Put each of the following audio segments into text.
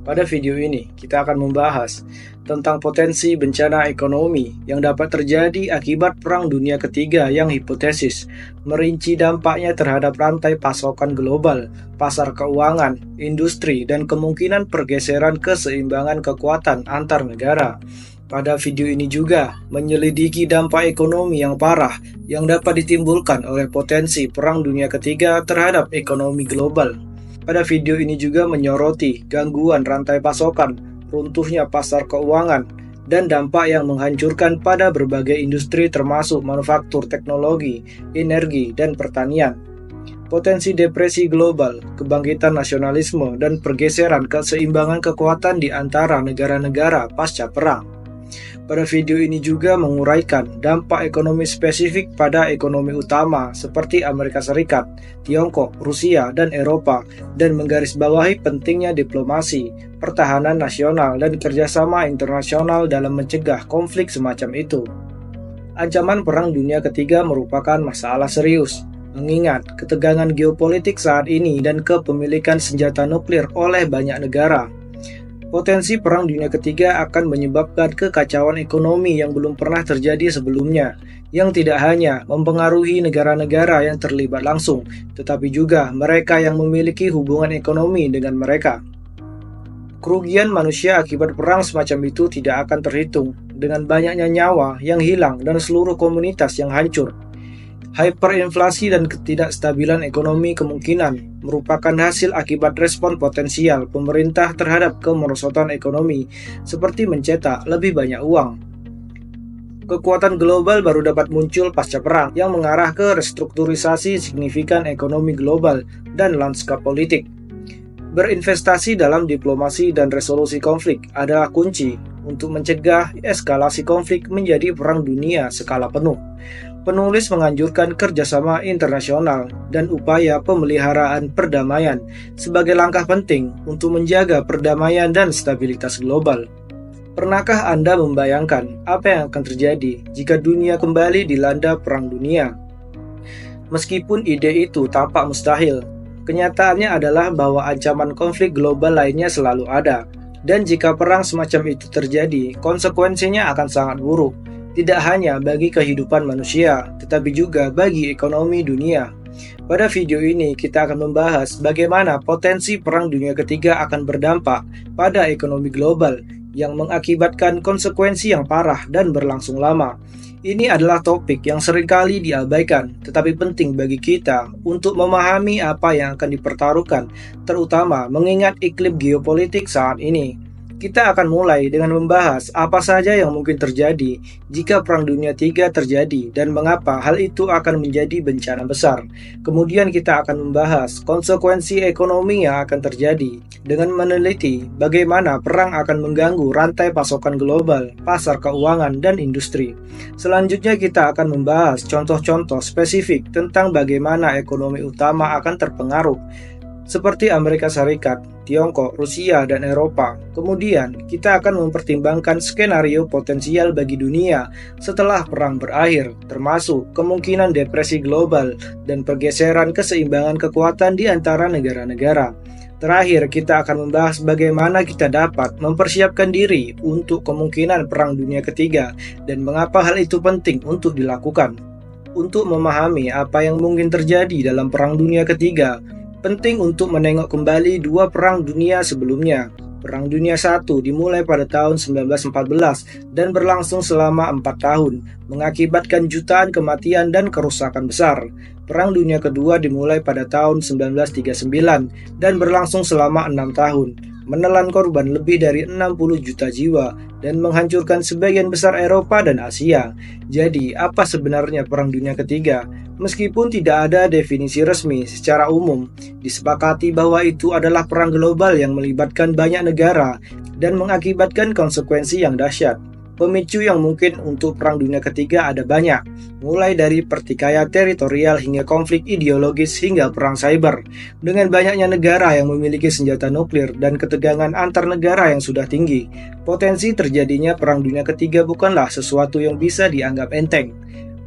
Pada video ini, kita akan membahas tentang potensi bencana ekonomi yang dapat terjadi akibat Perang Dunia Ketiga yang hipotesis, merinci dampaknya terhadap rantai pasokan global, pasar keuangan, industri, dan kemungkinan pergeseran keseimbangan kekuatan antar negara. Pada video ini juga menyelidiki dampak ekonomi yang parah yang dapat ditimbulkan oleh potensi Perang Dunia Ketiga terhadap ekonomi global. Pada video ini juga menyoroti gangguan rantai pasokan, runtuhnya pasar keuangan, dan dampak yang menghancurkan pada berbagai industri termasuk manufaktur teknologi, energi, dan pertanian. Potensi depresi global, kebangkitan nasionalisme, dan pergeseran keseimbangan kekuatan di antara negara-negara pasca perang. Pada video ini juga menguraikan dampak ekonomi spesifik pada ekonomi utama seperti Amerika Serikat, Tiongkok, Rusia, dan Eropa, dan menggarisbawahi pentingnya diplomasi, pertahanan nasional, dan kerjasama internasional dalam mencegah konflik semacam itu. Ancaman Perang Dunia Ketiga merupakan masalah serius, mengingat ketegangan geopolitik saat ini dan kepemilikan senjata nuklir oleh banyak negara. Potensi Perang Dunia Ketiga akan menyebabkan kekacauan ekonomi yang belum pernah terjadi sebelumnya, yang tidak hanya mempengaruhi negara-negara yang terlibat langsung, tetapi juga mereka yang memiliki hubungan ekonomi dengan mereka. Kerugian manusia akibat perang semacam itu tidak akan terhitung, dengan banyaknya nyawa yang hilang dan seluruh komunitas yang hancur. Hyperinflasi dan ketidakstabilan ekonomi kemungkinan merupakan hasil akibat respon potensial pemerintah terhadap kemerosotan ekonomi, seperti mencetak lebih banyak uang. Kekuatan global baru dapat muncul pasca perang yang mengarah ke restrukturisasi signifikan ekonomi global dan lanskap politik. Berinvestasi dalam diplomasi dan resolusi konflik adalah kunci untuk mencegah eskalasi konflik menjadi perang dunia skala penuh. Penulis menganjurkan kerjasama internasional dan upaya pemeliharaan perdamaian sebagai langkah penting untuk menjaga perdamaian dan stabilitas global. Pernahkah Anda membayangkan apa yang akan terjadi jika dunia kembali dilanda perang dunia? Meskipun ide itu tampak mustahil, kenyataannya adalah bahwa ancaman konflik global lainnya selalu ada, dan jika perang semacam itu terjadi, konsekuensinya akan sangat buruk. Tidak hanya bagi kehidupan manusia, tetapi juga bagi ekonomi dunia. Pada video ini, kita akan membahas bagaimana potensi Perang Dunia Ketiga akan berdampak pada ekonomi global yang mengakibatkan konsekuensi yang parah dan berlangsung lama. Ini adalah topik yang seringkali diabaikan, tetapi penting bagi kita untuk memahami apa yang akan dipertaruhkan, terutama mengingat iklim geopolitik saat ini. Kita akan mulai dengan membahas apa saja yang mungkin terjadi jika Perang Dunia III terjadi dan mengapa hal itu akan menjadi bencana besar. Kemudian kita akan membahas konsekuensi ekonomi yang akan terjadi dengan meneliti bagaimana perang akan mengganggu rantai pasokan global, pasar keuangan, dan industri. Selanjutnya kita akan membahas contoh-contoh spesifik tentang bagaimana ekonomi utama akan terpengaruh, seperti Amerika Serikat, Tiongkok, Rusia, dan Eropa. Kemudian, kita akan mempertimbangkan skenario potensial bagi dunia setelah perang berakhir, termasuk kemungkinan depresi global dan pergeseran keseimbangan kekuatan di antara negara-negara. Terakhir, kita akan membahas bagaimana kita dapat mempersiapkan diri untuk kemungkinan Perang Dunia Ketiga dan mengapa hal itu penting untuk dilakukan. Untuk memahami apa yang mungkin terjadi dalam Perang Dunia Ketiga, penting untuk menengok kembali dua perang dunia sebelumnya. Perang Dunia I dimulai pada tahun 1914 dan berlangsung selama 4 tahun, mengakibatkan jutaan kematian dan kerusakan besar. Perang Dunia Kedua dimulai pada tahun 1939 dan berlangsung selama 6 tahun, menelan korban lebih dari 60 juta jiwa dan menghancurkan sebagian besar Eropa dan Asia. Jadi, apa sebenarnya Perang Dunia Ketiga? Meskipun tidak ada definisi resmi secara umum, disepakati bahwa itu adalah perang global yang melibatkan banyak negara dan mengakibatkan konsekuensi yang dahsyat. Pemicu yang mungkin untuk Perang Dunia Ketiga ada banyak, mulai dari pertikaian teritorial hingga konflik ideologis hingga perang cyber. Dengan banyaknya negara yang memiliki senjata nuklir dan ketegangan antar negara yang sudah tinggi, potensi terjadinya Perang Dunia Ketiga bukanlah sesuatu yang bisa dianggap enteng.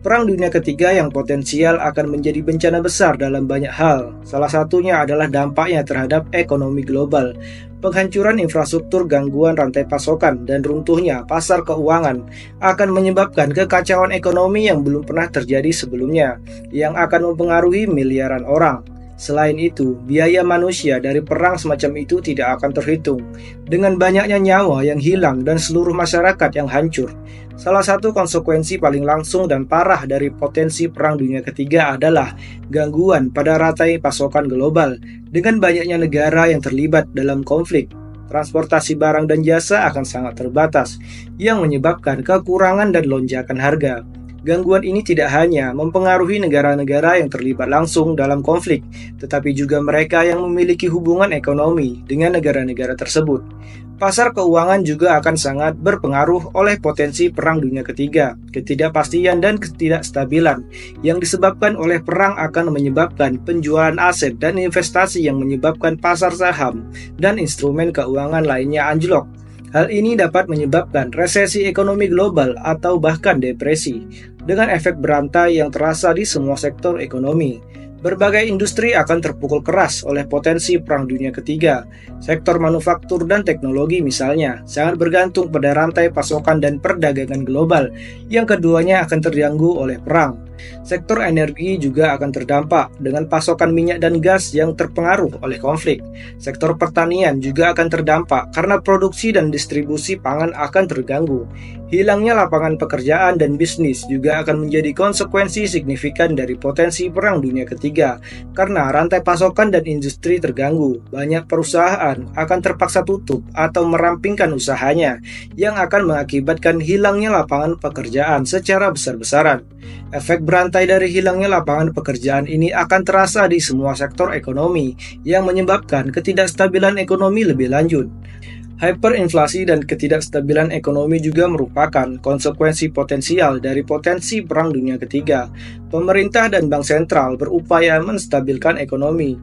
Perang Dunia Ketiga yang potensial akan menjadi bencana besar dalam banyak hal. Salah satunya adalah dampaknya terhadap ekonomi global. Penghancuran infrastruktur, gangguan rantai pasokan, dan runtuhnya pasar keuangan akan menyebabkan kekacauan ekonomi yang belum pernah terjadi sebelumnya, yang akan mempengaruhi miliaran orang. Selain itu, biaya manusia dari perang semacam itu tidak akan terhitung, dengan banyaknya nyawa yang hilang dan seluruh masyarakat yang hancur. Salah satu konsekuensi paling langsung dan parah dari potensi Perang Dunia Ketiga adalah gangguan pada rantai pasokan global. Dengan banyaknya negara yang terlibat dalam konflik, transportasi barang dan jasa akan sangat terbatas, yang menyebabkan kekurangan dan lonjakan harga. Gangguan ini tidak hanya mempengaruhi negara-negara yang terlibat langsung dalam konflik, tetapi juga mereka yang memiliki hubungan ekonomi dengan negara-negara tersebut. Pasar keuangan juga akan sangat berpengaruh oleh potensi Perang Dunia Ketiga. Ketidakpastian dan ketidakstabilan yang disebabkan oleh perang akan menyebabkan penjualan aset dan investasi yang menyebabkan pasar saham dan instrumen keuangan lainnya anjlok. Hal ini dapat menyebabkan resesi ekonomi global atau bahkan depresi, dengan efek berantai yang terasa di semua sektor ekonomi. Berbagai industri akan terpukul keras oleh potensi Perang Dunia Ketiga. Sektor manufaktur dan teknologi misalnya sangat bergantung pada rantai pasokan dan perdagangan global, yang keduanya akan terganggu oleh perang. Sektor energi juga akan terdampak dengan pasokan minyak dan gas yang terpengaruh oleh konflik. Sektor pertanian juga akan terdampak karena produksi dan distribusi pangan akan terganggu. Hilangnya lapangan pekerjaan dan bisnis juga akan menjadi konsekuensi signifikan dari potensi Perang Dunia Ketiga. Karena rantai pasokan dan industri terganggu, banyak perusahaan akan terpaksa tutup atau merampingkan usahanya, yang akan mengakibatkan hilangnya lapangan pekerjaan secara besar-besaran. Efek berantai dari hilangnya lapangan pekerjaan ini akan terasa di semua sektor ekonomi, yang menyebabkan ketidakstabilan ekonomi lebih lanjut. Hyperinflasi dan ketidakstabilan ekonomi juga merupakan konsekuensi potensial dari potensi Perang Dunia Ketiga. Pemerintah dan bank sentral berupaya menstabilkan ekonomi.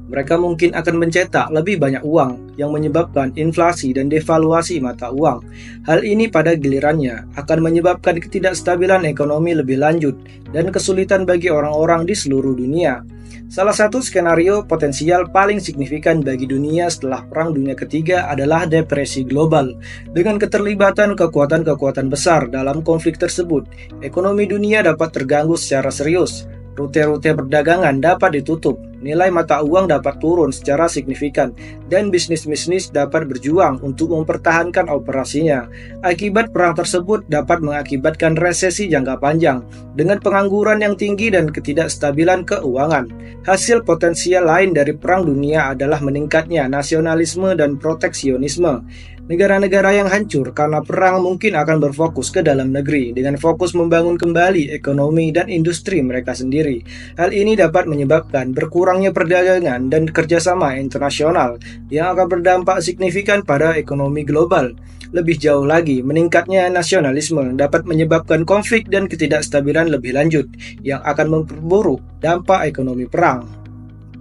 Mereka mungkin akan mencetak lebih banyak uang, yang menyebabkan inflasi dan devaluasi mata uang. Hal ini pada gilirannya akan menyebabkan ketidakstabilan ekonomi lebih lanjut dan kesulitan bagi orang-orang di seluruh dunia. Salah satu skenario potensial paling signifikan bagi dunia setelah Perang Dunia Ketiga adalah depresi global. Dengan keterlibatan kekuatan-kekuatan besar dalam konflik tersebut, ekonomi dunia dapat terganggu secara serius. Rute-rute perdagangan dapat ditutup, nilai mata uang dapat turun secara signifikan, dan bisnis-bisnis dapat berjuang untuk mempertahankan operasinya. Akibat perang tersebut dapat mengakibatkan resesi jangka panjang, dengan pengangguran yang tinggi dan ketidakstabilan keuangan. Hasil potensial lain dari Perang Dunia adalah meningkatnya nasionalisme dan proteksionisme. Negara-negara yang hancur karena perang mungkin akan berfokus ke dalam negeri dengan fokus membangun kembali ekonomi dan industri mereka sendiri. Hal ini dapat menyebabkan berkurangnya perdagangan dan kerjasama internasional yang akan berdampak signifikan pada ekonomi global. Lebih jauh lagi, meningkatnya nasionalisme dapat menyebabkan konflik dan ketidakstabilan lebih lanjut yang akan memperburuk dampak ekonomi perang.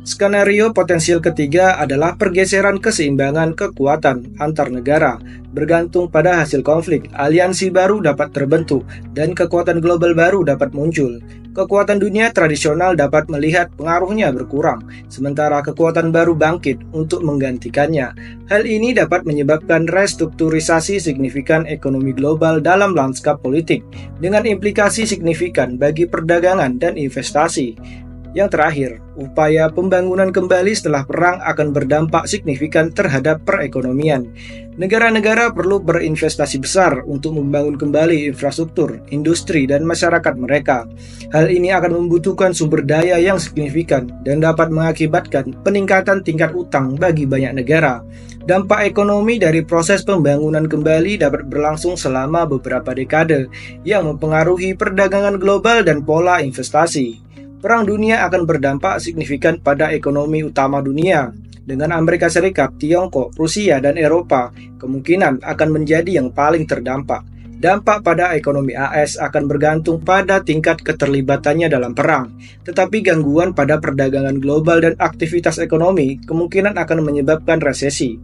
Skenario potensial ketiga adalah pergeseran keseimbangan kekuatan antar negara. Bergantung pada hasil konflik, aliansi baru dapat terbentuk dan kekuatan global baru dapat muncul. Kekuatan dunia tradisional dapat melihat pengaruhnya berkurang, sementara kekuatan baru bangkit untuk menggantikannya. Hal ini dapat menyebabkan restrukturisasi signifikan ekonomi global dalam lanskap politik, dengan implikasi signifikan bagi perdagangan dan investasi. Yang terakhir, upaya pembangunan kembali setelah perang akan berdampak signifikan terhadap perekonomian. Negara-negara perlu berinvestasi besar untuk membangun kembali infrastruktur, industri, dan masyarakat mereka. Hal ini akan membutuhkan sumber daya yang signifikan dan dapat mengakibatkan peningkatan tingkat utang bagi banyak negara. Dampak ekonomi dari proses pembangunan kembali dapat berlangsung selama beberapa dekade, yang mempengaruhi perdagangan global dan pola investasi. Perang dunia akan berdampak signifikan pada ekonomi utama dunia, dengan Amerika Serikat, Tiongkok, Rusia, dan Eropa kemungkinan akan menjadi yang paling terdampak. Dampak pada ekonomi AS akan bergantung pada tingkat keterlibatannya dalam perang, tetapi gangguan pada perdagangan global dan aktivitas ekonomi kemungkinan akan menyebabkan resesi.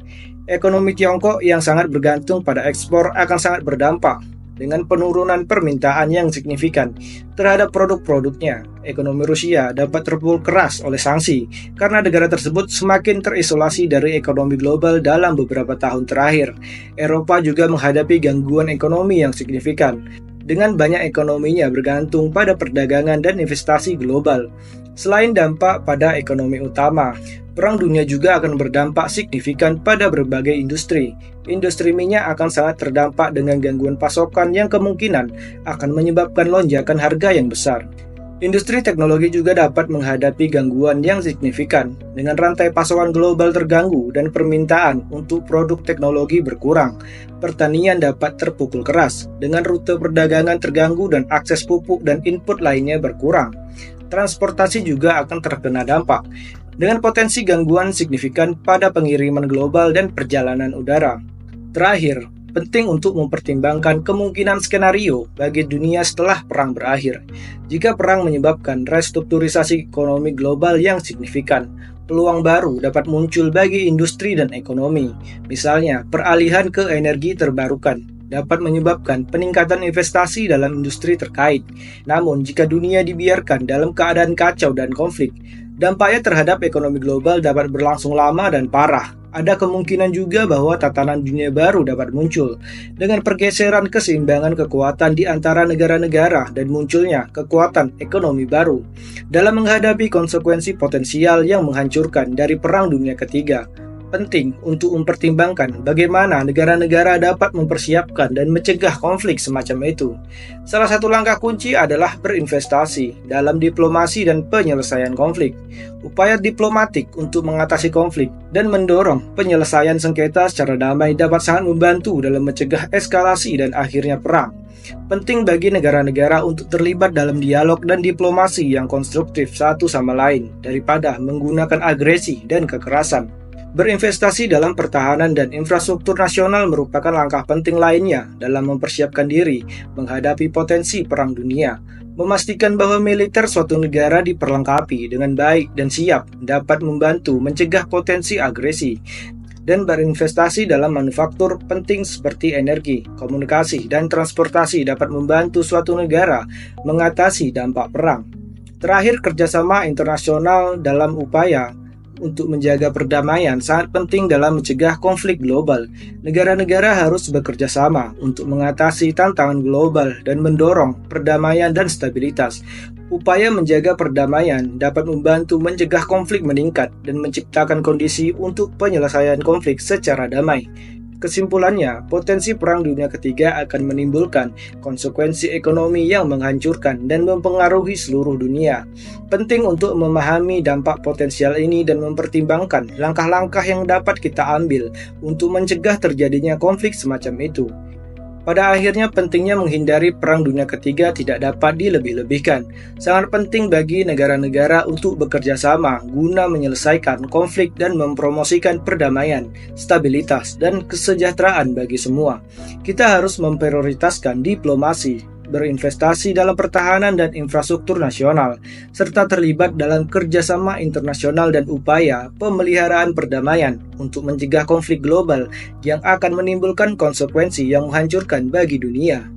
Ekonomi Tiongkok yang sangat bergantung pada ekspor akan sangat berdampak. dengan penurunan permintaan yang signifikan terhadap produk-produknya. Ekonomi Rusia dapat terpukul keras oleh sanksi karena negara tersebut semakin terisolasi dari ekonomi global dalam beberapa tahun terakhir. Eropa juga menghadapi gangguan ekonomi yang signifikan, dengan banyak ekonominya bergantung pada perdagangan dan investasi global. Selain dampak pada ekonomi utama, Perang Dunia juga akan berdampak signifikan pada berbagai industri. Industri minyak akan sangat terdampak dengan gangguan pasokan yang kemungkinan akan menyebabkan lonjakan harga yang besar. Industri teknologi juga dapat menghadapi gangguan yang signifikan dengan rantai pasokan global terganggu dan permintaan untuk produk teknologi berkurang. Pertanian dapat terpukul keras dengan rute perdagangan terganggu dan akses pupuk dan input lainnya berkurang. Transportasi juga akan terkena dampak dengan potensi gangguan signifikan pada pengiriman global dan perjalanan udara. Terakhir, penting untuk mempertimbangkan kemungkinan skenario bagi dunia setelah perang berakhir. Jika perang menyebabkan restrukturisasi ekonomi global yang signifikan, peluang baru dapat muncul bagi industri dan ekonomi. Misalnya, peralihan ke energi terbarukan dapat menyebabkan peningkatan investasi dalam industri terkait. Namun, jika dunia dibiarkan dalam keadaan kacau dan konflik, dampaknya terhadap ekonomi global dapat berlangsung lama dan parah. Ada kemungkinan juga bahwa tatanan dunia baru dapat muncul dengan pergeseran keseimbangan kekuatan di antara negara-negara dan munculnya kekuatan ekonomi baru dalam menghadapi konsekuensi potensial yang menghancurkan dari Perang Dunia Ketiga. Penting untuk mempertimbangkan bagaimana negara-negara dapat mempersiapkan dan mencegah konflik semacam itu. Salah satu langkah kunci adalah berinvestasi dalam diplomasi dan penyelesaian konflik. Upaya diplomatik untuk mengatasi konflik dan mendorong penyelesaian sengketa secara damai dapat sangat membantu dalam mencegah eskalasi dan akhirnya perang. Penting bagi negara-negara untuk terlibat dalam dialog dan diplomasi yang konstruktif satu sama lain daripada menggunakan agresi dan kekerasan. Berinvestasi dalam pertahanan dan infrastruktur nasional merupakan langkah penting lainnya dalam mempersiapkan diri menghadapi potensi perang dunia. Memastikan bahwa militer suatu negara diperlengkapi dengan baik dan siap dapat membantu mencegah potensi agresi. Dan berinvestasi dalam manufaktur penting seperti energi, komunikasi, dan transportasi dapat membantu suatu negara mengatasi dampak perang. Terakhir, kerjasama internasional dalam upaya untuk menjaga perdamaian sangat penting dalam mencegah konflik global. Negara-negara harus bekerja sama untuk mengatasi tantangan global dan mendorong perdamaian dan stabilitas. Upaya menjaga perdamaian dapat membantu mencegah konflik meningkat dan menciptakan kondisi untuk penyelesaian konflik secara damai. Kesimpulannya, potensi Perang Dunia Ketiga akan menimbulkan konsekuensi ekonomi yang menghancurkan dan mempengaruhi seluruh dunia. Penting untuk memahami dampak potensial ini dan mempertimbangkan langkah-langkah yang dapat kita ambil untuk mencegah terjadinya konflik semacam itu. Pada akhirnya, pentingnya menghindari Perang Dunia Ketiga tidak dapat dilebih-lebihkan. Sangat penting bagi negara-negara untuk bekerja sama guna menyelesaikan konflik dan mempromosikan perdamaian, stabilitas, dan kesejahteraan bagi semua. Kita harus memprioritaskan diplomasi, berinvestasi dalam pertahanan dan infrastruktur nasional, serta terlibat dalam kerjasama internasional dan upaya pemeliharaan perdamaian untuk mencegah konflik global yang akan menimbulkan konsekuensi yang menghancurkan bagi dunia.